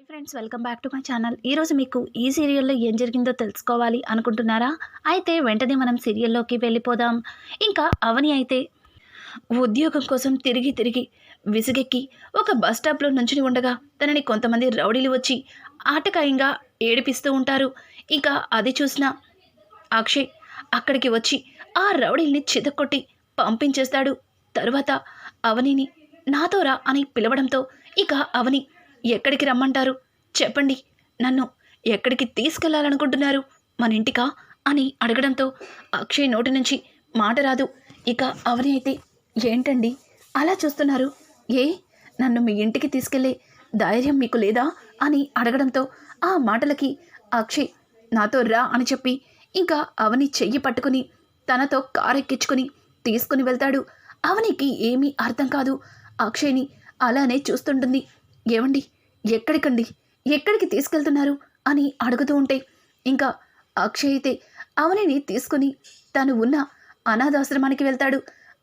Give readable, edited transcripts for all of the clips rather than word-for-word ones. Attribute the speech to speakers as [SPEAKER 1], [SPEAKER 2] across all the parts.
[SPEAKER 1] Friends, welcome back to my channel. ఈరోజు మీకు ఈ సీరియల్లో ఏం జరిగిందో తెలుసుకోవాలి అనుకుంటున్నారా? అయితే వెంటనే మనం సీరియల్లోకి వెళ్ళిపోదాం. ఇంకా అవని అయితే ఉద్యోగం కోసం తిరిగి తిరిగి విసిగెక్కి ఒక బస్ స్టాప్లో నుంచుని ఉండగా తనని కొంతమంది రౌడీలు వచ్చి ఆటకాయంగా ఏడిపిస్తూ ఉంటారు. ఇంకా అది చూసిన అక్షయ్ అక్కడికి వచ్చి ఆ రౌడీల్ని చితక్కొట్టి పంపించేస్తాడు. తరువాత అవనిని నాతో రా అని పిలవడంతో ఇక అవని ఎక్కడికి రమ్మంటారు చెప్పండి, నన్ను ఎక్కడికి తీసుకెళ్లాలనుకుంటున్నారు, మన ఇంటికా అని అడగడంతో అక్షయ్ నోటి నుంచి మాట రాదు. ఇక అవని అయితే ఏంటండి అలా చూస్తున్నారు, ఏ నన్ను మీ ఇంటికి తీసుకెళ్లే ధైర్యం మీకు లేదా అని అడగడంతో ఆ మాటలకి అక్షయ్ నాతో రా అని చెప్పి ఇంకా అవని చెయ్యి పట్టుకుని తనతో కారెక్కించుకుని తీసుకుని వెళ్తాడు. అవనికి ఏమీ అర్థం కాదు. అక్షయ్ని అలానే చూస్తుంటుంది. ఏమండి, ఎక్కడికండి, ఎక్కడికి తీసుకెళ్తున్నారు అని అడుగుతూ ఉంటే ఇంకా అక్షయ్ అయితే అవనిని తీసుకుని తను ఉన్న అనాథాశ్రమానికి వెళ్తాడు.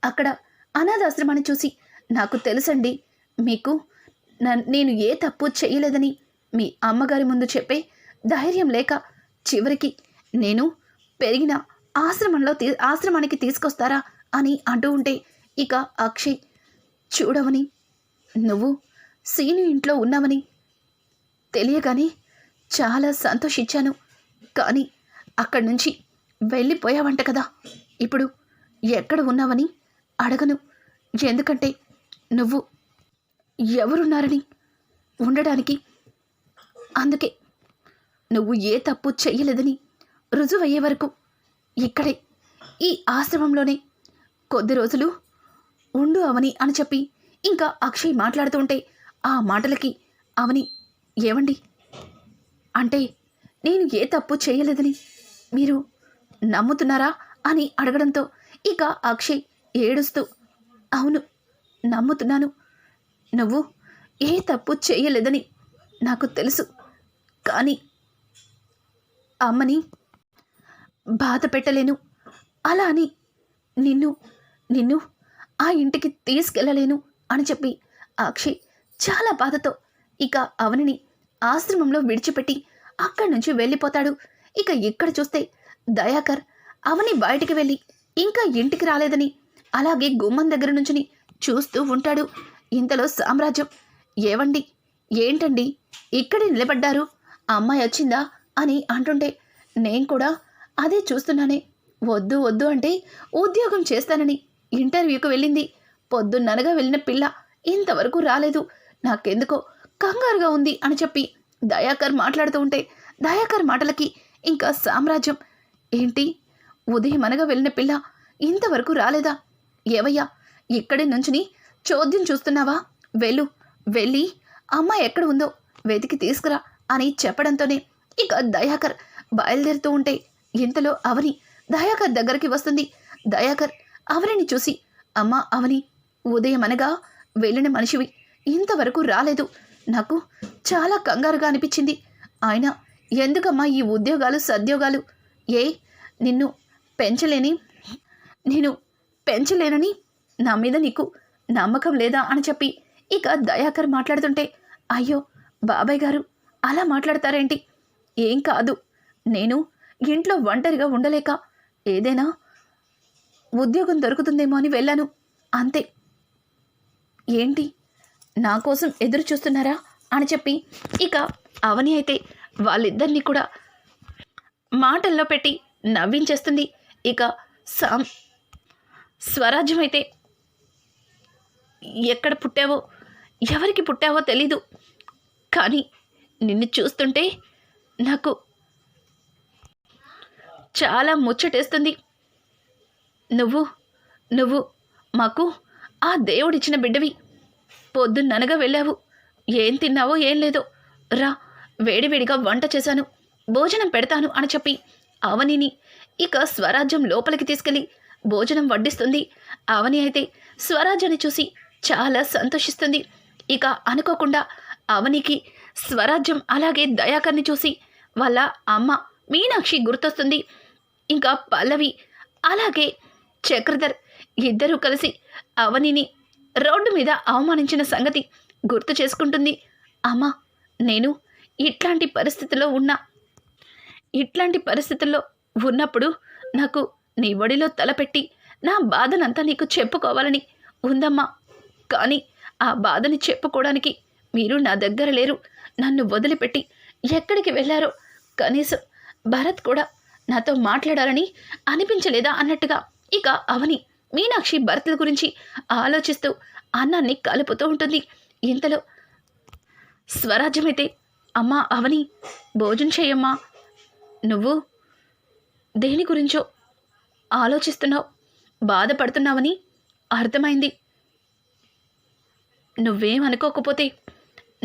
[SPEAKER 1] అక్కడ అనాథాశ్రమాన్ని చూసి నాకు తెలుసండి, మీకు నేను ఏ తప్పు చేయలేదని మీ అమ్మగారి ముందు చెప్పే ధైర్యం లేక చివరికి నేను పెరిగిన ఆశ్రమానికి తీసుకొస్తారా అని అంటూ ఉంటే ఇక అక్షయ్ చూడవని, నువ్వు సీను ఇంట్లో ఉన్నావని తెలియగానే చాలా సంతోషించాను, కానీ అక్కడి నుంచి వెళ్ళిపోయావంట కదా, ఇప్పుడు ఎక్కడ ఉన్నావని అడగను, ఎందుకంటే నువ్వు ఎవరున్నారని ఉండడానికి, అందుకే నువ్వు ఏ తప్పు చెయ్యలేదని రుజువయ్యే వరకు ఇక్కడే ఈ ఆశ్రమంలోనే కొద్ది రోజులు ఉండు అవని అని చెప్పి ఇంకా అక్షయ్ మాట్లాడుతూ ఉంటే ఆ మాటలకి అవని, ఏమండి అంటే నేను ఏ తప్పు చేయలేదని మీరు నమ్ముతున్నారా అని అడగడంతో ఇక అక్షయ్ ఏడుస్తూ, అవును నమ్ముతున్నాను, నువ్వు ఏ తప్పు చేయలేదని నాకు తెలుసు, కానీ అమ్మని బాధ పెట్టలేను, అలా అని నిన్ను ఆ ఇంటికి తీసుకెళ్ళలేను అని చెప్పి అక్షయ్ చాలా బాధతో ఇక అవనిని ఆశ్రమంలో విడిచిపెట్టి అక్కడి నుంచి వెళ్ళిపోతాడు. ఇక ఇక్కడ చూస్తే దయాకర్ అవని బయటికి వెళ్ళి ఇంకా ఇంటికి రాలేదని అలాగే గుమ్మం దగ్గర నుంచుని చూస్తూ ఉంటాడు. ఇంతలో సామ్రాజ్యం, ఏవండి ఏంటండి ఇక్కడే నిలబడ్డారు, అమ్మాయి వచ్చిందా అని అంటుంటే నేను కూడా అదే చూస్తున్నానే, వద్దు వద్దు అంటే ఉద్యోగం చేస్తానని ఇంటర్వ్యూకి వెళ్ళింది, పొద్దున్ననగా వెళ్ళిన పిల్ల ఇంతవరకు రాలేదు, నాకెందుకో కంగారుగా ఉంది అని చెప్పి దయాకర్ మాట్లాడుతూ ఉంటే దయాకర్ మాటలకి ఇంకా సామ్రాజ్యం, ఏంటి ఉదయం అనగా వెళ్ళిన పిల్ల ఇంతవరకు రాలేదా, ఏవయ్యా ఇక్కడి నుంచుని చోద్యం చూస్తున్నావా, వెళ్ళి అమ్మాయి ఎక్కడ ఉందో వెతికి తీసుకురా అని చెప్పడంతోనే ఇక దయాకర్ బయలుదేరుతూ ఉంటే ఇంతలో అవని దయాకర్ దగ్గరికి వస్తుంది. దయాకర్ అవనిని చూసి, అమ్మా అవని, ఉదయం అనగా వెళ్ళిన మనిషివి ఇంతవరకు రాలేదు, నాకు చాలా కంగారుగా అనిపించింది, ఆయన ఎందుకమ్మా ఈ ఉద్యోగాలు సద్యోగాలు, నిన్ను పెంచలేనని నా మీద నీకు నమ్మకం లేదా అని చెప్పి ఇక దయాకర్ మాట్లాడుతుంటే, అయ్యో బాబాయ్ గారు అలా మాట్లాడతారేంటి, ఏం కాదు, నేను ఇంట్లో ఒంటరిగా ఉండలేక ఏదైనా ఉద్యోగం దొరుకుతుందేమో అని వెళ్ళాను అంతే, ఏంటి నా కోసం ఎదురు చూస్తున్నారా అని చెప్పి ఇక అవని అయితే వాళ్ళిద్దరినీ కూడా మాటల్లో పెట్టి నవ్వించేస్తుంది. ఇక స్వరాజ్యం అయితే, ఎక్కడ పుట్టావో ఎవరికి పుట్టావో తెలీదు, కానీ నిన్ను చూస్తుంటే నాకు చాలా ముచ్చటేస్తుంది, నువ్వు మాకు ఆ దేవుడిచ్చిన బిడ్డవి, పొద్దున్ననగా వెళ్ళావు, ఏం తిన్నావో ఏం లేదో, రా వేడివేడిగా వంట చేశాను, భోజనం పెడతాను అని చెప్పి అవనిని ఇక స్వరాజ్యం లోపలికి తీసుకెళ్ళి భోజనం వడ్డిస్తుంది. అవని అయితే స్వరాజ్యాన్ని చూసి చాలా సంతోషిస్తుంది. ఇక అనుకోకుండా అవనికి స్వరాజ్యం అలాగే దయాకర్ని చూసి వాళ్ళ అమ్మ మీనాక్షి గుర్తొస్తుంది. ఇంకా పల్లవి అలాగే చక్రధర్ ఇద్దరూ కలిసి అవనిని రోడ్డు మీద అవమానించిన సంగతి గుర్తు చేసుకుంటుంది. అమ్మా, నేను ఇట్లాంటి పరిస్థితిలో ఉన్నా ఇట్లాంటి పరిస్థితుల్లో ఉన్నప్పుడు నాకు నీ ఒడిలో తలపెట్టి నా బాధనంతా నీకు చెప్పుకోవాలని ఉందమ్మా. కానీ ఆ బాధని చెప్పుకోవడానికి మీరు నా దగ్గర లేరు. నన్ను వదిలిపెట్టి ఎక్కడికి వెళ్ళారో కనీసం భరత్ కూడా నాతో మాట్లాడాలని అనిపించలేదా అన్నట్టుగా ఇక అవని మీనాక్షి భరత్ల గురించి ఆలోచిస్తూ అన్నాన్ని కలుపుతూ ఉంటుంది. ఇంతలో స్వరాజ్యమైతే, అమ్మా అవని, భోజనం చేయమ్మా. నువ్వు దేని గురించో ఆలోచిస్తున్నావు, బాధపడుతున్నావని అర్థమైంది. నువ్వేమనుకోకపోతే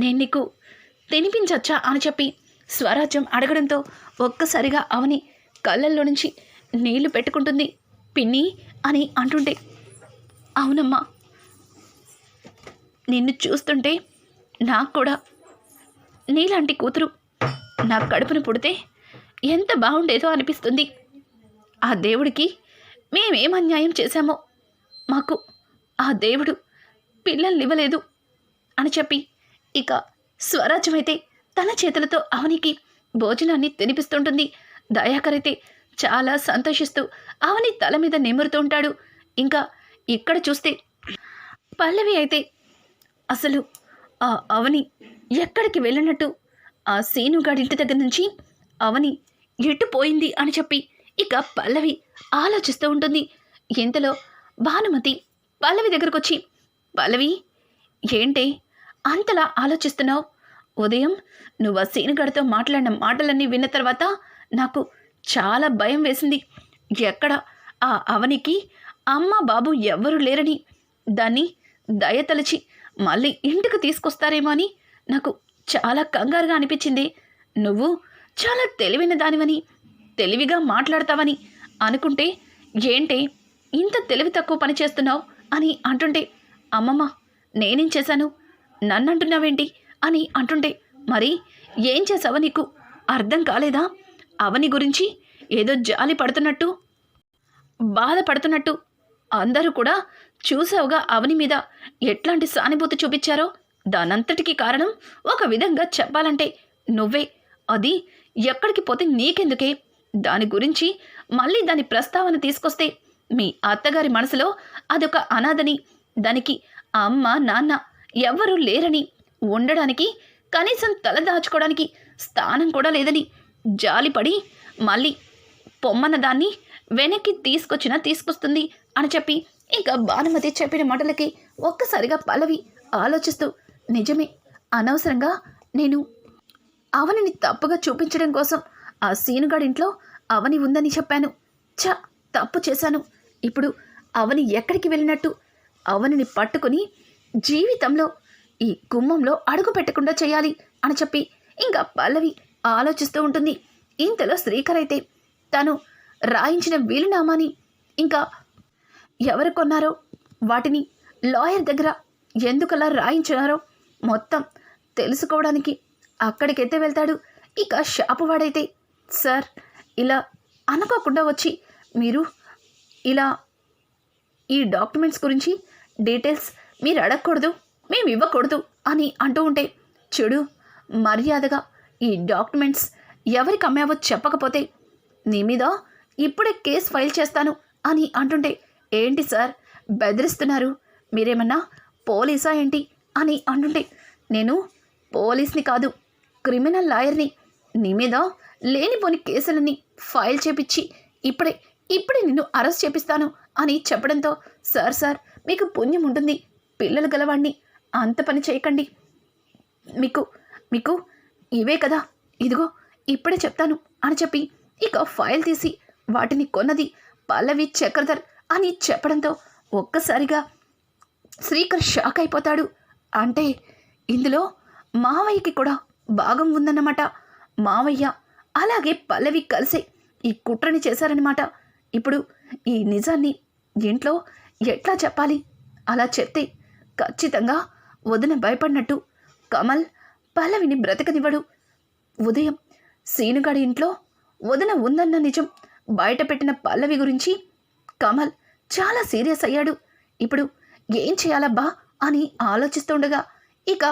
[SPEAKER 1] నేను నీకు తినిపించచ్చా అని చెప్పి స్వరాజ్యం అడగడంతో ఒక్కసారిగా అవని కళ్ళల్లో నుంచి నీళ్లు పెట్టుకుంటుంది. పిన్ని అని అంటుంటే, అవునమ్మా, నిన్ను చూస్తుంటే నాకు కూడా నీలాంటి కూతురు నా కడుపును పుడితే ఎంత బాగుండేదో అనిపిస్తుంది. ఆ దేవుడికి మేమేం అన్యాయం చేశామో మాకు ఆ దేవుడు పిల్లల్ని ఇవ్వలేదు అని చెప్పి ఇక స్వరాజ్యమైతే తన చేతులతో అవనికి భోజనాన్ని తినిపిస్తుంటుంది. దయాకర్ అయితే చాలా సంతోషిస్తూ అవని తల మీద నిమురుతూ ఉంటాడు. ఇంకా ఇక్కడ చూస్తే పల్లవి అయితే అసలు ఆ అవని ఎక్కడికి వెళ్ళినట్టు ఆ సీనుగాడి ఇంటి దగ్గర నుంచి అవని ఎటు పోయింది అని చెప్పి ఇక పల్లవి ఆలోచిస్తూ ఉంటుంది. ఇంతలో భానుమతి పల్లవి దగ్గరకు వచ్చి, పల్లవి, ఏంటి అంతలా ఆలోచిస్తున్నావు? ఉదయం నువ్వు ఆ సీనుగాడితో మాట్లాడిన మాటలన్నీ విన్న తర్వాత నాకు చాలా భయం వేసింది. ఎక్కడ ఆ అవనికి అమ్మ బాబు ఎవ్వరూ లేరని, దాన్ని దయతలచి మళ్ళీ ఇంటికి తీసుకొస్తారేమో అని నాకు చాలా కంగారుగా అనిపించింది. నువ్వు చాలా తెలివైన దానివని, తెలివిగా మాట్లాడతావని అనుకుంటే ఏంటి ఇంత తెలివి తక్కువ పని చేస్తున్నావు అని అంటుంటే, అమ్మమ్మ నేనేం చేశాను, నన్ను అంటున్నావేంటి అని అంటుంటే, మరి ఏం చేసావో నీకు అర్థం కాలేదా? అవని గురించి ఏదో జాలి పడుతున్నట్టు, బాధపడుతున్నట్టు అందరూ కూడా చూసావుగా అవని మీద ఎట్లాంటి సానుభూతి చూపించారో. దానంతటికీ కారణం ఒక విధంగా చెప్పాలంటే నువ్వే. అది ఎక్కడికి పోతే నీకెందుకే? దాని గురించి మళ్ళీ దాని ప్రస్తావన తీసుకొస్తే మీ అత్తగారి మనసులో అదొక అనాథని, దానికి అమ్మ నాన్న ఎవ్వరూ లేరని, ఉండడానికి కనీసం తల దాచుకోవడానికి స్థానం కూడా లేదని జాలిపడి మళ్ళీ పొమ్మన్న దాన్ని వెనక్కి తీసుకొస్తుంది అని చెప్పి ఇంకా భానుమతి చెప్పిన మాటలకి ఒక్కసారిగా పల్లవి ఆలోచిస్తూ, నిజమే, అనవసరంగా నేను అవనిని తప్పుగా చూపించడం కోసం ఆ సీనుగాడింట్లో అవని ఉందని చెప్పాను. తప్పు చేశాను. ఇప్పుడు అవని ఎక్కడికి వెళ్ళినట్టు? అవనిని పట్టుకుని జీవితంలో ఈ గుమ్మంలో అడుగు పెట్టకుండా చేయాలి అని చెప్పి ఇంకా పల్లవి ఆలోచిస్తూ ఉంటుంది. ఇంతలో శ్రీకర్ అయితే తను రాయించిన వీలునామాని ఇంకా ఎవరు కొన్నారో, వాటిని లాయర్ దగ్గర ఎందుకలా రాయించినారో మొత్తం తెలుసుకోవడానికి అక్కడికైతే వెళ్తాడు. ఇక షాపు వాడైతే, సార్, ఇలా అనుకోకుండా వచ్చి మీరు ఇలా ఈ డాక్యుమెంట్స్ గురించి డీటెయిల్స్ మీరు అడగకూడదు, మేము ఇవ్వకూడదు అని అంటూ ఉంటే, చూడు, మర్యాదగా ఈ డాక్యుమెంట్స్ ఎవరికి అమ్మావో చెప్పకపోతే నీ మీద ఇప్పుడే కేసు ఫైల్ చేస్తాను అని అంటుంటే, ఏంటి సార్ బెదిరిస్తున్నారు? మీరేమన్నా పోలీసా ఏంటి అని అంటుంటే, నేను పోలీస్ని కాదు, క్రిమినల్ లాయర్ని. నీ మీద లేనిపోని కేసులని ఫైల్ చేపించి ఇప్పుడే నిన్ను అరెస్ట్ చేపిస్తాను అని చెప్పడంతో, సార్ మీకు పుణ్యం ఉంటుంది, పిల్లలు గలవాణ్ణి, అంత పని చేయకండి. మీకు ఇవే కదా, ఇదిగో ఇప్పుడే చెప్తాను అని చెప్పి ఇక ఫైల్ తీసి వాటిని కొన్నది పల్లవి చక్రధర్ అని చెప్పడంతో ఒక్కసారిగా శ్రీకర్ షాక్ అయిపోతాడు. అంటే ఇందులో మావయ్యకి కూడా భాగం ఉందన్నమాట. మావయ్య అలాగే పల్లవి కలిసే ఈ కుట్రని చేశారన్నమాట. ఇప్పుడు ఈ నిజాన్ని ఇంట్లో ఎట్లా చెప్పాలి? అలా చెప్తే ఖచ్చితంగా వదిన భయపడినట్టు కమల్ పల్లవిని బ్రతకనివ్వడు. ఉదయం సీనుగాడి ఇంట్లో వదిన ఉందన్న నిజం బయటపెట్టిన పల్లవి గురించి కమల్ చాలా సీరియస్ అయ్యాడు. ఇప్పుడు ఏం చేయాలబ్బా అని ఆలోచిస్తుండగా ఇక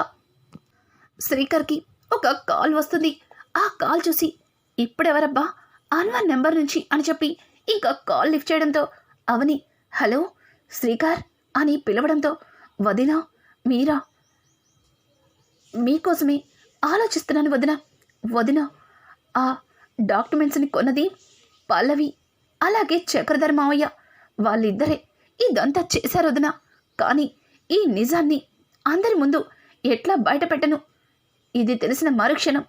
[SPEAKER 1] శ్రీకర్కి ఒక కాల్ వస్తుంది. ఆ కాల్ చూసి ఇప్పుడెవరబ్బా అన్వర్ నెంబర్ నుంచి అని చెప్పి ఇంకా కాల్ లిఫ్ట్ చేయడంతో అవని హలో శ్రీకర్ అని పిలవడంతో వదినా మీరా, మీకోసమే ఆలోచిస్తున్నాను వదిన. వదిన ఆ డాక్యుమెంట్స్ని కొన్నది పల్లవి అలాగే చక్రధర్ మావయ్య, వాళ్ళిద్దరే ఇదంతా చేశారు వదిన. కానీ ఈ నిజాన్ని అందరి ముందు ఎట్లా బయట పెట్టను? ఇది తెలిసిన మరుక్షణం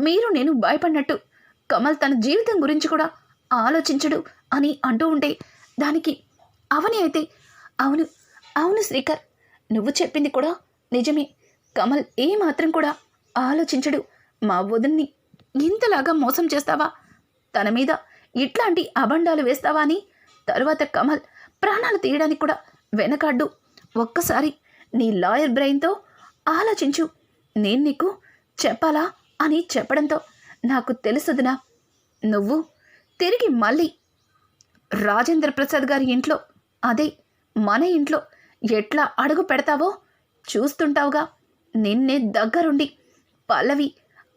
[SPEAKER 1] మీరు నేను భయపడినట్టు కమల్ తన జీవితం గురించి కూడా ఆలోచించడు అని అంటూ ఉంటే దానికి అవని అయితే అవును అవును శ్రీకర్, నువ్వు చెప్పింది కూడా నిజమే. కమల్ ఏమాత్రం కూడా ఆలోచించడు. మా వదిన్ని ఇంతలాగా మోసం చేస్తావా, తన మీద ఇట్లాంటి అబండాలు వేస్తావా అని తరువాత కమల్ ప్రాణాలు తీయడానికి కూడా వెనకాడ్డు. ఒక్కసారి నీ లాయర్ బ్రెయిన్తో ఆలోచించు. నేను నీకు చెప్పాలా అని చెప్పడంతో నాకు తెలుసుదినా, నువ్వు తిరిగి మళ్ళీ రాజేంద్ర ప్రసాద్ గారి ఇంట్లో, అదే మన ఇంట్లో ఎట్లా అడుగు పెడతావో చూస్తుంటావుగా. నిన్నే దగ్గరుండి పల్లవి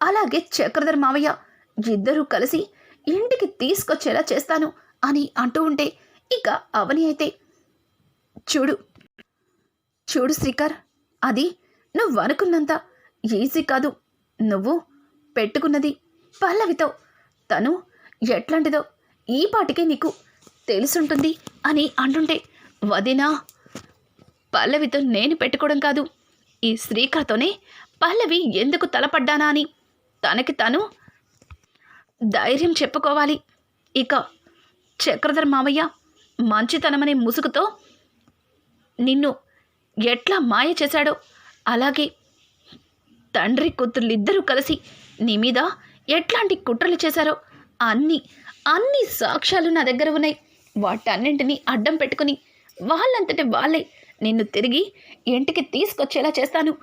[SPEAKER 1] అలాగే చక్రధర్ మావయ్య ఇద్దరూ కలిసి ఇంటికి తీసుకొచ్చేలా చేస్తాను అని అంటూ ఉంటే ఇక అవని అయితే చూడు చూడు శ్రీకర్, అది నువ్వు అనుకున్నంత ఈజీ కాదు. నువ్వు పెట్టుకున్నది పల్లవితో, తను ఎట్లాంటిదో ఈ పాటికే నీకు తెలుసుంటుంది అని అంటుంటే వదినా, పల్లవితో నేను పెట్టుకోవడం కాదు, ఈ శ్రీకర్తోనే పల్లవి ఎందుకు తలపడ్డానా అని తనకి తను ధైర్యం చెప్పుకోవాలి. ఇక చక్రధర్ మావయ్య మంచితనమనే ముసుగుతో నిన్ను ఎట్లా మాయ చేశాడో, అలాగే తండ్రి కూతుర్లిద్దరూ కలిసి నీ మీద ఎట్లాంటి కుట్రలు చేశారో అన్ని సాక్ష్యాలు నా దగ్గర ఉన్నాయి. వాటన్నింటినీ అడ్డం పెట్టుకుని వాళ్ళంతటి వాళ్ళే నిన్ను తిరిగి ఇంటికి తీసుకొచ్చేలా చేస్తాను.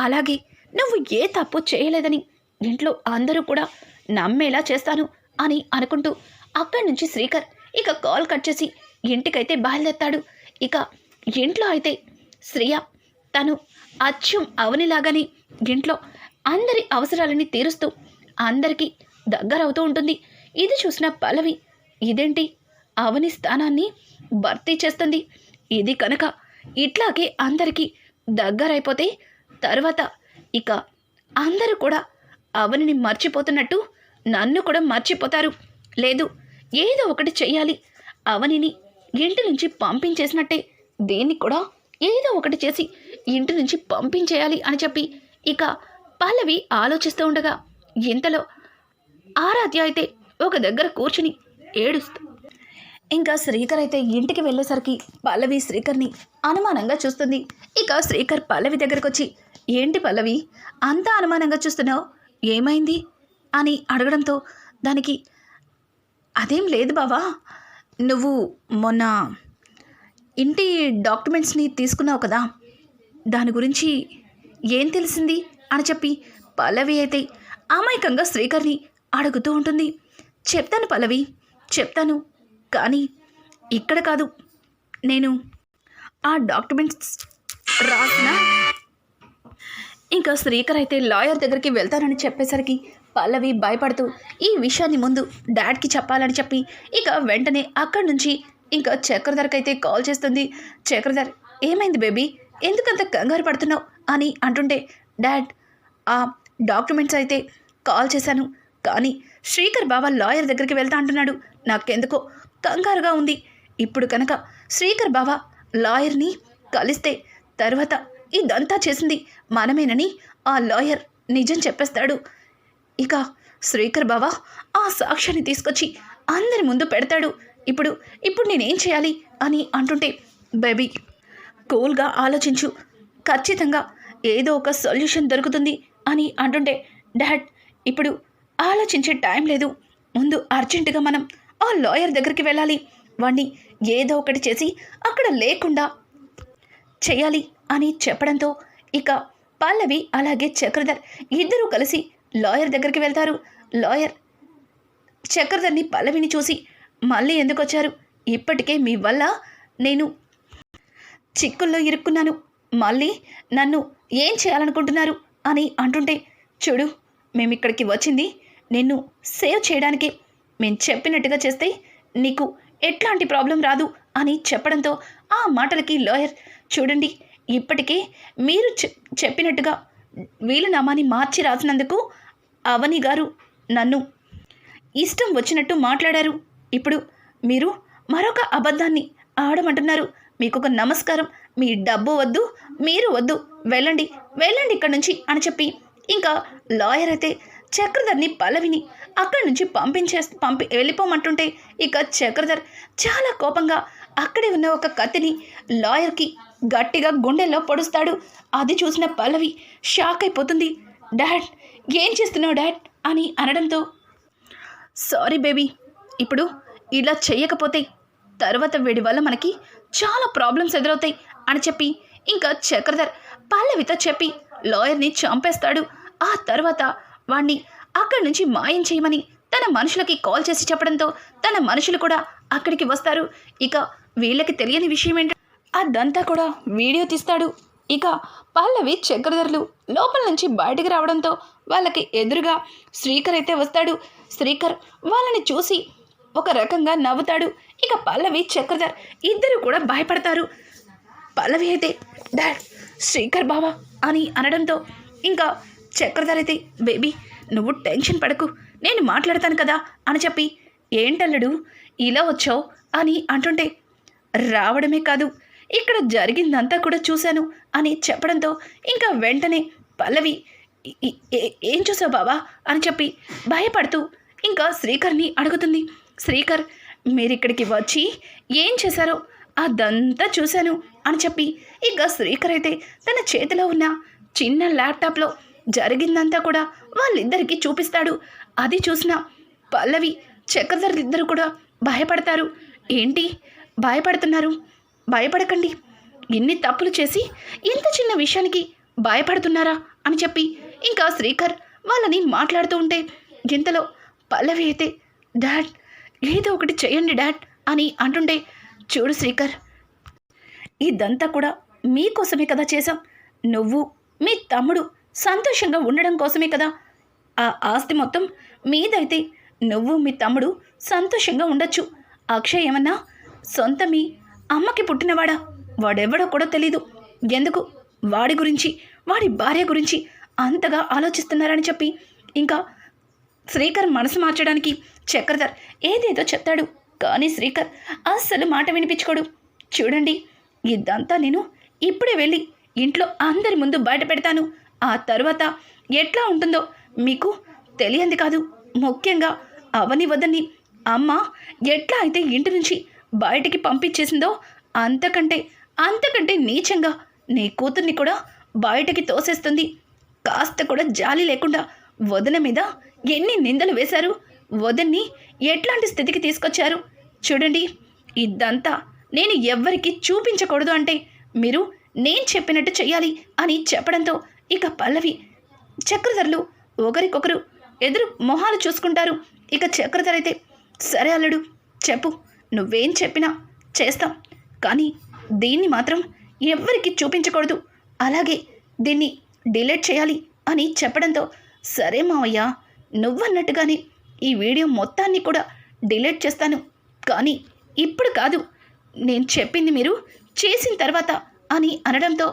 [SPEAKER 1] అలాగే నువ్వు ఏ తప్పు చేయలేదని ఇంట్లో అందరూ కూడా నమ్మేలా చేస్తాను అని అనుకుంటూ అక్కడి నుంచి శ్రీకర్ ఇక కాల్ కట్ చేసి ఇంటికైతే బయలుదేరతాడు. ఇక ఇంట్లో అయితే శ్రియ తను అచ్చం అవనిలాగానే ఇంట్లో అందరి అవసరాలని తీరుస్తూ అందరికీ దగ్గరవుతూ ఉంటుంది. ఇది చూసిన పల్లవి ఇదేంటి అవని స్థానాన్ని భర్తీ చేస్తుంది, ఇది కనుక ఇట్లాగే అందరికీ దగ్గరైపోతే తర్వాత ఇక అందరూ కూడా అవనిని మర్చిపోతున్నట్టు నన్ను కూడా మర్చిపోతారు. లేదు ఏదో ఒకటి చెయ్యాలి, అవనిని ఇంటి నుంచి పంపించేసినట్టే దీన్ని కూడా ఏదో ఒకటి చేసి ఇంటి నుంచి పంపించేయాలి అని చెప్పి ఇక పల్లవి ఆలోచిస్తూ ఉండగా ఇంతలో ఆరాధ్య అయితే ఒక దగ్గర కూర్చుని ఏడుస్తూ, ఇంకా శ్రీకర్ అయితే ఇంటికి వెళ్ళేసరికి పల్లవి శ్రీకర్ని అనుమానంగా చూస్తుంది. ఇక శ్రీకర్ పల్లవి దగ్గరకు వచ్చి ఏంటి పల్లవి అంతా అనుమానంగా చూస్తున్నావు, ఏమైంది అని అడగడంతో దానికి అదేం లేదు బావా, నువ్వు మొన్న ఇంటి డాక్యుమెంట్స్ని తీసుకున్నావు కదా, దాని గురించి ఏం తెలిసింది అని చెప్పి పల్లవి అయితే అమాయకంగా శ్రీకర్ని అడుగుతూ ఉంటుంది. చెప్తాను పల్లవి చెప్తాను, కానీ ఇక్కడ కాదు, నేను ఆ డాక్యుమెంట్స్ రాసిన. ఇంకా శ్రీకర్ అయితే లాయర్ దగ్గరికి వెళ్తానని చెప్పేసరికి పల్లవి భయపడుతూ ఈ విషయాన్ని ముందు డాడ్కి చెప్పాలని చెప్పి ఇక వెంటనే అక్కడి నుంచి ఇంకా చక్రధర్కి అయితే కాల్ చేస్తుంది. చక్రధర్ ఏమైంది బేబీ, ఎందుకంత కంగారు పడుతున్నావు అని అంటుంటే డాడ్ ఆ డాక్యుమెంట్స్ అయితే కాల్ చేశాను, కానీ శ్రీకర్ బావ లాయర్ దగ్గరికి వెళ్తా అంటున్నాడు, నాకెందుకో కంగారుగా ఉంది. ఇప్పుడు కనుక శ్రీకర్ బావ లాయర్ని కలిస్తే తర్వాత ఇదంతా చేసింది మనమేనని ఆ లాయర్ నిజం చెప్పేస్తాడు. ఇక శ్రీకర్ బావ ఆ సాక్ష్యాన్ని తీసుకొచ్చి అందరి ముందు పెడతాడు. ఇప్పుడు నేనేం చేయాలి అని అంటుంటే బేబీ కూల్గా ఆలోచించు, ఖచ్చితంగా ఏదో ఒక సొల్యూషన్ దొరుకుతుంది అని అంటుంటే డాడ్ ఇప్పుడు ఆలోచించే టైం లేదు, ముందు అర్జెంటుగా మనం ఆ లాయర్ దగ్గరికి వెళ్ళాలి, వాణ్ణి ఏదో ఒకటి చేసి అక్కడ లేకుండా చేయాలి అని చెప్పడంతో ఇక పల్లవి అలాగే చక్రధర్ ఇద్దరూ కలిసి లాయర్ దగ్గరికి వెళ్తారు. లాయర్ చక్రధర్ని పల్లవిని చూసి మళ్ళీ ఎందుకు వచ్చారు, ఇప్పటికే మీ వల్ల నేను చిక్కుల్లో ఇరుక్కున్నాను, మళ్ళీ నన్ను ఏం చేయాలనుకుంటున్నారు అని అంటుంటే చూడు మేమిక్కడికి వచ్చింది నిన్ను సేవ్ చేయడానికే. మేము చెప్పినట్టుగా చేస్తే నీకు ఎట్లాంటి ప్రాబ్లం రాదు అని చెప్పడంతో ఆ మాటలకి లాయర్, చూడండి ఇప్పటికే మీరు చెప్పినట్టుగా వీలునామాని మార్చి రాసినందుకు అవని గారు నన్ను ఇష్టం వచ్చినట్టు మాట్లాడారు. ఇప్పుడు మీరు మరొక అబద్ధాన్ని ఆడమంటున్నారు. మీకు ఒక నమస్కారం, మీ డబ్బు వద్దు, మీరు వద్దు, వెళ్ళండి వెళ్ళండి ఇక్కడి నుంచి అని చెప్పి ఇంకా లాయర్ అయితే చక్రధర్ని పల్లవిని అక్కడి నుంచి వెళ్ళిపోమంటుంటే ఇక చక్రధర్ చాలా కోపంగా అక్కడే ఉన్న ఒక కత్తిని లాయర్కి గట్టిగా గుండెల్లో పొడుస్తాడు. అది చూసిన పల్లవి షాక్ అయిపోతుంది. డాడ్, ఏం చేస్తున్నావు డాడ్ అని అనడంతో, సారీ బేబీ, ఇప్పుడు ఇలా చెయ్యకపోతే తర్వాత వీడి వల్ల మనకి చాలా ప్రాబ్లమ్స్ ఎదురవుతాయి అని చెప్పి ఇంకా చక్రధర్ పల్లవితో చెప్పి లాయర్ని చంపేస్తాడు. ఆ తర్వాత వాణ్ణి అక్కడి నుంచి మాయం చేయమని తన మనుషులకి కాల్ చేసి చెప్పడంతో తన మనుషులు కూడా అక్కడికి వస్తారు. ఇక వీళ్ళకి తెలియని విషయం ఏంటంటే అదంతా కూడా వీడియో తీస్తాడు. ఇక పల్లవి చక్రధర్లు లోపల నుంచి బయటికి రావడంతో వాళ్ళకి ఎదురుగా శ్రీకర్ అయితే వస్తాడు. శ్రీకర్ వాళ్ళని చూసి ఒక రకంగా నవ్వుతాడు. ఇక పల్లవి చక్రధర్ ఇద్దరు కూడా భయపడతారు. పల్లవి అయితే డాడ్, శ్రీకర్ బావా అని అనడంతో ఇంకా చక్రధర్ అయితే, బేబీ నువ్వు టెన్షన్ పడకు, నేను మాట్లాడతాను కదా అని చెప్పి, ఏంటల్లుడు ఇలా వచ్చావు అని అంటుంటే, రావడమే కాదు ఇక్కడ జరిగిందంతా కూడా చూశాను అని చెప్పడంతో ఇంకా వెంటనే పల్లవి, ఏం చూసావు బావా అని చెప్పి భయపడుతూ ఇంకా శ్రీకర్ని అడుగుతుంది. శ్రీకర్, మీరిక్కడికి వచ్చి ఏం చేశారో అదంతా చూశాను అని చెప్పి ఇక శ్రీకర్ అయితే తన చేతిలో ఉన్న చిన్న ల్యాప్టాప్లో జరిగిందంతా కూడా వాళ్ళిద్దరికీ చూపిస్తాడు. అది చూసిన పల్లవి చక్రధర్ ఇద్దరు కూడా భయపడతారు. ఏంటి భయపడుతున్నారు? భయపడకండి, ఇన్ని తప్పులు చేసి ఇంత చిన్న విషయానికి భయపడుతున్నారా అని చెప్పి ఇంకా శ్రీకర్ వాళ్ళని మాట్లాడుతూ ఉంటే ఇంతలో పల్లవి అయితే, డాడ్ ఏదో ఒకటి చేయండి డాడ్ అని అంటుంటే, చూడు శ్రీకర్, ఇదంతా కూడా మీకోసమే కదా చేశాం. నువ్వు మీ తమ్ముడు సంతోషంగా ఉండడం కోసమే కదా. ఆ ఆస్తి మొత్తం మీదైతే నువ్వు మీ తమ్ముడు సంతోషంగా ఉండొచ్చు. అక్షయ్ ఏమన్నా సొంత మీ అమ్మకి పుట్టినవాడా? వాడెవడో కూడా తెలీదు. ఎందుకు వాడి గురించి వాడి భార్య గురించి అంతగా ఆలోచిస్తున్నారని చెప్పి ఇంకా శ్రీకర్ మనసు మార్చడానికి చక్రధర్ ఏదేదో చెప్తాడు. కానీ శ్రీకర్ అస్సలు మాట వినిపించుకోడు. చూడండి, ఇదంతా నేను ఇప్పుడే వెళ్ళి ఇంట్లో అందరి ముందు బయట పెడతాను. ఆ తర్వాత ఎట్లా ఉంటుందో మీకు తెలియంది కాదు. ముఖ్యంగా అవని వద్దని అమ్మ ఎట్లా అయితే ఇంటి నుంచి బయటికి పంపించేసిందో అంతకంటే నీచంగా నీ కూతుర్ని కూడా బయటికి తోసేస్తుంది. కాస్త కూడా జాలి లేకుండా వదిన మీద ఎన్ని నిందలు వేశారు, వదిన్ని ఎట్లాంటి స్థితికి తీసుకొచ్చారు. చూడండి, ఇదంతా నేను ఎవ్వరికి చూపించకూడదు అంటే మీరు నేను చెప్పినట్టు చెయ్యాలి అని చెప్పడంతో ఇక పల్లవి చక్రధర్లు ఒకరికొకరు ఎదురు మొహాలు చూసుకుంటారు. ఇక చక్రధర్ అయితే, సరే అల్లుడు చెప్పు, నువ్వేం చెప్పినా చేస్తాం, కానీ దీన్ని మాత్రం ఎవ్వరికి చూపించకూడదు, అలాగే దీన్ని డిలీట్ చేయాలి అని చెప్పడంతో, సరే మావయ్య, నువ్వన్నట్టుగానే ఈ వీడియో మొత్తాన్ని కూడా డిలీట్ చేస్తాను, కానీ ఇప్పుడు కాదు, నేను చెప్పింది మీరు చేసిన తర్వాత అని అనడంతో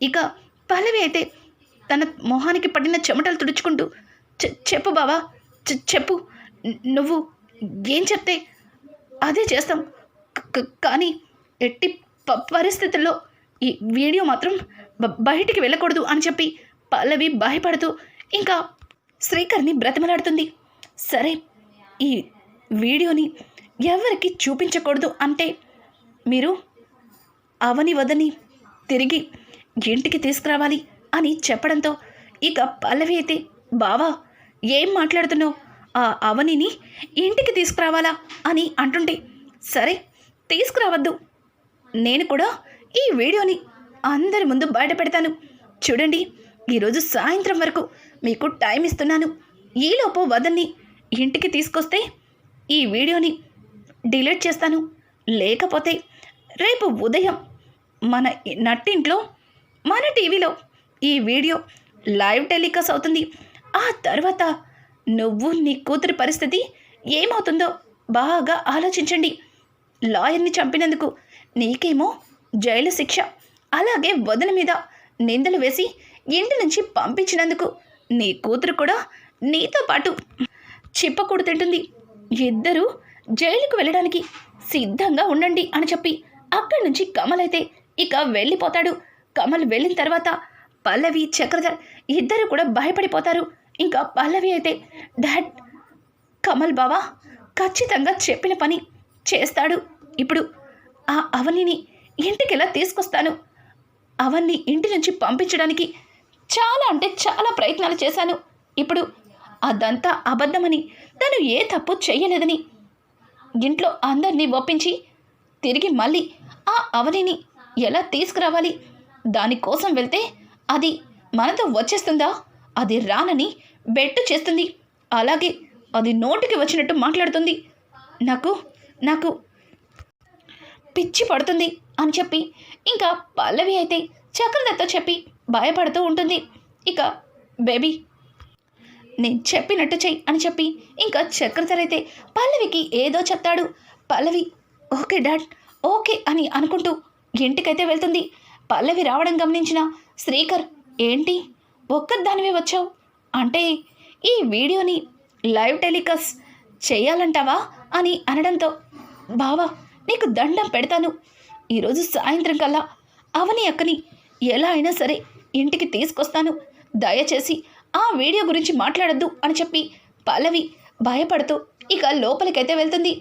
[SPEAKER 1] ఇక పల్లవి అయితే తన మొహానికి పడిన చెమటలు తుడుచుకుంటూ, చెప్పు బావా, చెప్పు, నువ్వు ఏం చెప్తే అదే చేస్తాం, కానీ ఎట్టి పరిస్థితుల్లో ఈ వీడియో మాత్రం బయటికి వెళ్ళకూడదు అని చెప్పి పల్లవి భయపడుతూ ఇంకా శ్రీకర్ని బ్రతిమలాడుతుంది. సరే, ఈ వీడియోని ఎవరికి చూపించకూడదు అంటే మీరు అవని వదని తిరిగి ఇంటికి తీసుకురావాలి అని చెప్పడంతో ఇక పల్లవి అయితే, బావా ఏం మాట్లాడుతున్నావు, ఆ అవనిని ఇంటికి తీసుకురావాలా అని అంటుంటే, సరే తీసుకురావద్దు, నేను కూడా ఈ వీడియోని అందరి ముందు బయట పెడతాను. చూడండి, ఈరోజు సాయంత్రం వరకు మీకు టైం ఇస్తున్నాను. ఈలోపు వదన్ని ఇంటికి తీసుకొస్తే ఈ వీడియోని డిలీట్ చేస్తాను, లేకపోతే రేపు ఉదయం మన నట్టింట్లో మన టీవీలో ఈ వీడియో లైవ్ టెలికాస్ట్ అవుతుంది. ఆ తర్వాత నువ్వు నీ కూతురి పరిస్థితి ఏమవుతుందో బాగా ఆలోచించండి. లాయర్ని చంపినందుకు నీకేమో జైలు శిక్ష, అలాగే వదిన మీద నిందలు వేసి ఇంటి నుంచి పంపించినందుకు నీ కూతురు కూడా నీతో పాటు చిప్పకూడు తింటుంది. ఇద్దరూ జైలుకు వెళ్ళడానికి సిద్ధంగా ఉండండి అని చెప్పి అక్కడి నుంచి కమల్ అయితే ఇక వెళ్ళిపోతాడు. కమల్ వెళ్ళిన తర్వాత పల్లవి, చక్రధర్ ఇద్దరు కూడా భయపడిపోతారు. ఇంకా పల్లవి అయితే డాడ్, కమల్ బావా ఖచ్చితంగా చెప్పిన పని చేస్తాడు. ఇప్పుడు ఆ అవనిని ఇంటికెలా తీసుకొస్తాను? అవన్ని ఇంటి నుంచి పంపించడానికి చాలా అంటే చాలా ప్రయత్నాలు చేశాను. ఇప్పుడు అదంతా అబద్ధమని, తను ఏ తప్పు చెయ్యలేదని ఇంట్లో అందరినీ ఒప్పించి తిరిగి మళ్ళీ ఆ అవనిని ఎలా తీసుకురావాలి? దానికోసం వెళ్తే అది మనతో వచ్చేస్తుందా? అది రానని బెట్టు చేస్తుంది. అలాగే అది నోటికి వచ్చినట్టు మాట్లాడుతుంది. నాకు పిచ్చి పడుతుంది అని చెప్పి ఇంకా పల్లవి అయితే చక్రధర్తో చెప్పి భయపడుతూ ఉంటుంది. ఇక బేబీ నేను చెప్పినట్టు చెయ్యి అని చెప్పి ఇంకా చక్రధర్ అయితే పల్లవికి ఏదో చెప్తాడు. పల్లవి ఓకే డాడ్, ఓకే అని అనుకుంటూ ఇంటికైతే వెళ్తుంది. పల్లవి రావడం గమనించిన శ్రీకర్, ఏంటి ఒక్కదానివే వచ్చావు? అంటే ఈ వీడియోని లైవ్ టెలికాస్ట్ చేయాలంటావా అని అనడంతో, బావా నీకు దండం పెడతాను, ఈరోజు సాయంత్రం కల్లా అవని అక్కని ఎలా అయినా సరే ఇంటికి తీసుకొస్తాను, దయచేసి ఆ వీడియో గురించి మాట్లాడొద్దు అని చెప్పి పల్లవి భయపడుతూ ఇక లోపలికైతే వెళ్తుంది.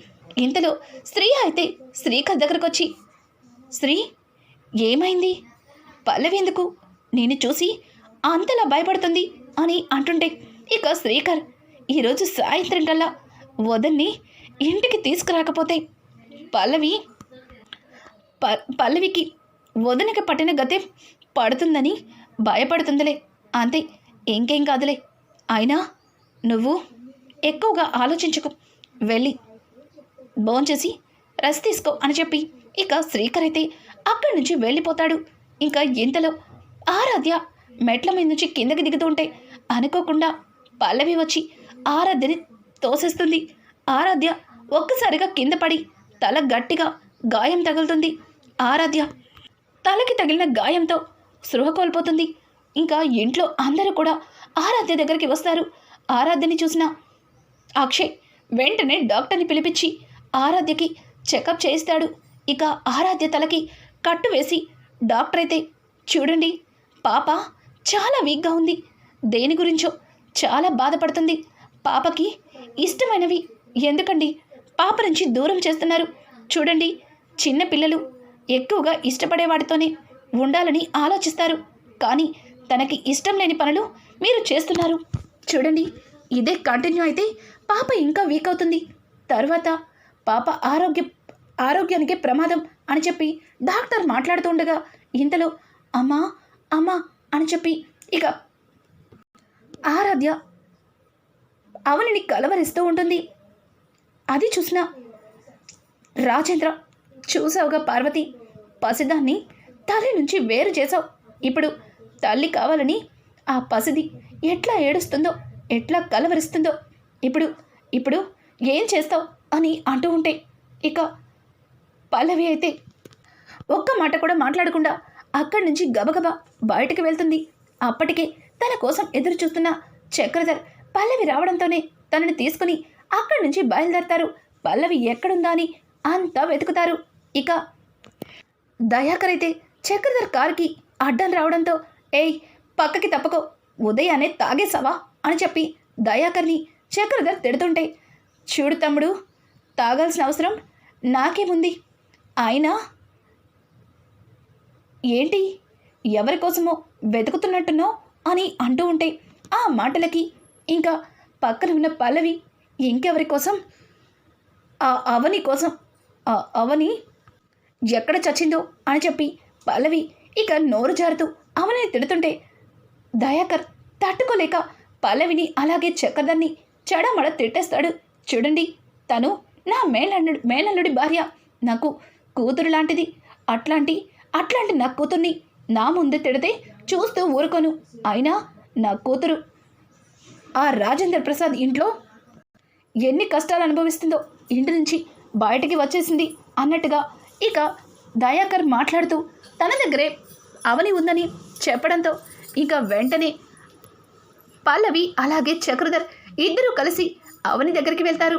[SPEAKER 1] ఇంతలో శ్రీ అయితే శ్రీకర్ దగ్గరకు వచ్చి, శ్రీ ఏమైంది? పల్లవి ఎందుకు నేను చూసి అంతలా భయపడుతుంది అని అంటుంటే ఇక శ్రీకర్, ఈరోజు సాయంత్రం కల్లా వదన్ని ఇంటికి తీసుకురాకపోతే పల్లవికి వదనకి పట్టిన గతే పడుతుందని భయపడుతుందిలే, అంతే, ఇంకేం కాదులే. అయినా నువ్వు ఎక్కువగా ఆలోచించకు, వెళ్ళి భోంచేసి రెస్ట్ తీసుకో అని చెప్పి ఇక శ్రీకర్ అయితే అక్కడి నుంచి వెళ్ళిపోతాడు. ఇంకా ఇంతలో ఆరాధ్య మెట్ల మీద నుంచి కిందకి దిగుతుంటే అనుకోకుండా పల్లవి వచ్చి ఆరాధ్యని తోసేస్తుంది. ఆరాధ్య ఒక్కసారిగా కింద పడి తల గట్టిగా గాయం తగులుతుంది. ఆరాధ్య తలకి తగిలిన గాయంతో స్పృహ కోల్పోతుంది. ఇంకా ఇంట్లో అందరూ కూడా ఆరాధ్య దగ్గరికి వస్తారు. ఆరాధ్యని చూసిన అక్షయ్ వెంటనే డాక్టర్ని పిలిపించి ఆరాధ్యకి చెకప్ చేయిస్తాడు. ఇక ఆరాధ్య తలకి కట్టు వేసి డాక్టర్ అయితే, చూడండి పాప చాలా వీక్గా ఉంది, దేని గురించో చాలా బాధపడుతుంది, పాపకి ఇష్టమైనవి ఎందుకండి పాప నుంచి దూరం చేస్తున్నారు? చూడండి, చిన్న పిల్లలు ఎక్కువగా ఇష్టపడే వాటితోనే ఉండాలని ఆలోచిస్తారు, కానీ తనకి ఇష్టం లేని పనులు మీరు చేస్తున్నారు. చూడండి, ఇదే కంటిన్యూ అయితే పాప ఇంకా వీక్ అవుతుంది, తర్వాత పాప ఆరోగ్యానికి ప్రమాదం అని చెప్పి డాక్టర్ మాట్లాడుతుండగా ఇంతలో అమ్మా అమ్మా అని చెప్పి ఇక ఆరాధ్య అవనిని కలవరిస్తూ ఉంటుంది. అది చూసిన రాజేంద్ర, చూసావుగా పార్వతి, పసిదాన్ని తల్లి నుంచి వేరు చేసావు, ఇప్పుడు తల్లి కావాలని ఆ పసిది ఎట్లా ఏడుస్తుందో, ఎట్లా కలవరిస్తుందో, ఇప్పుడు ఏం చేస్తావు అని అంటూ ఉంటే ఇక పల్లవి అయితే ఒక్క మాట కూడా మాట్లాడకుండా అక్కడి నుంచి గబగబా బయటికి వెళ్తుంది. అప్పటికే తన కోసం ఎదురు చూస్తున్న చక్రధర్ పల్లవి రావడంతోనే తనని తీసుకుని అక్కడి నుంచి బయలుదేరతారు. పల్లవి ఎక్కడుందా అని అంతా వెతుకుతారు. ఇక దయాకర్ అయితే చక్రధర్ కారుకి అడ్డం రావడంతో, ఏయ్ పక్కకి తప్పకో, ఉదయాన్నే తాగేసావా అని చెప్పి దయాకర్ని చక్రధర్ తిడుతుంటే, చూడు తమ్ముడు, తాగాల్సిన అవసరం నాకేముంది, అయినా ఏంటి ఎవరి కోసమో వెతుకుతున్నట్టునో అని అంటూ ఉంటే ఆ మాటలకి ఇంకా పక్కన ఉన్న పల్లవి, ఇంకెవరి కోసం, ఆ అవని కోసం, ఆ అవని ఎక్కడ చచ్చిందో అని చెప్పి పల్లవి ఇక నోరు జారుతూ అవని తిడుతుంటే దయాకర్ తట్టుకోలేక పల్లవిని అలాగే చక్రధర్ని చెడమడ తిట్టేస్తాడు. చూడండి, తను నా మేనల్లుడి భార్య, నాకు కూతురు లాంటిది, అట్లాంటి నా కూతుర్ని నా ముందు తిడితే చూస్తూ ఊరుకోను, అయినా నా కూతురు ఆ రాజేంద్ర ప్రసాద్ ఇంట్లో ఎన్ని కష్టాలు అనుభవిస్తుందో ఇంటి నుంచి బయటికి వచ్చేసింది అన్నట్టుగా ఇక దయాకర్ మాట్లాడుతూ తన దగ్గరే అవని ఉందని చెప్పడంతో ఇక వెంటనే పల్లవి అలాగే చక్రధర్ ఇద్దరూ కలిసి అవని దగ్గరికి వెళ్తారు.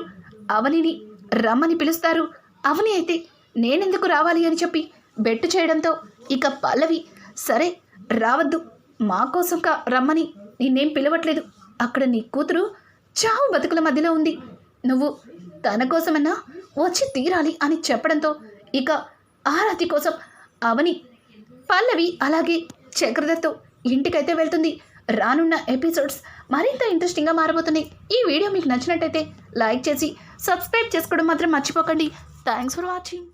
[SPEAKER 1] అవనిని రమ్మని పిలుస్తారు. అవని అయితే నేనెందుకు రావాలి అని చెప్పి బెట్టు చేయడంతో ఇక పల్లవి సరే రావద్దు, మా కోసం రమ్మని నిన్నేం పిలవట్లేదు, అక్కడ నీ కూతురు చావు బతుకుల మధ్యలో ఉంది, నువ్వు తన కోసమన్నా వచ్చి తీరాలి అని చెప్పడంతో ఇక ఆరతి కోసం అవని పల్లవి అలాగే చక్రధర్తో ఇంటికైతే వెళ్తుంది. రానున్న ఎపిసోడ్స్ మరింత ఇంట్రెస్టింగ్గా మారబోతున్నాయి. ఈ వీడియో మీకు నచ్చినట్టయితే లైక్ చేసి సబ్స్క్రైబ్ చేసుకోవడం మాత్రం మర్చిపోకండి. Thanks for watching.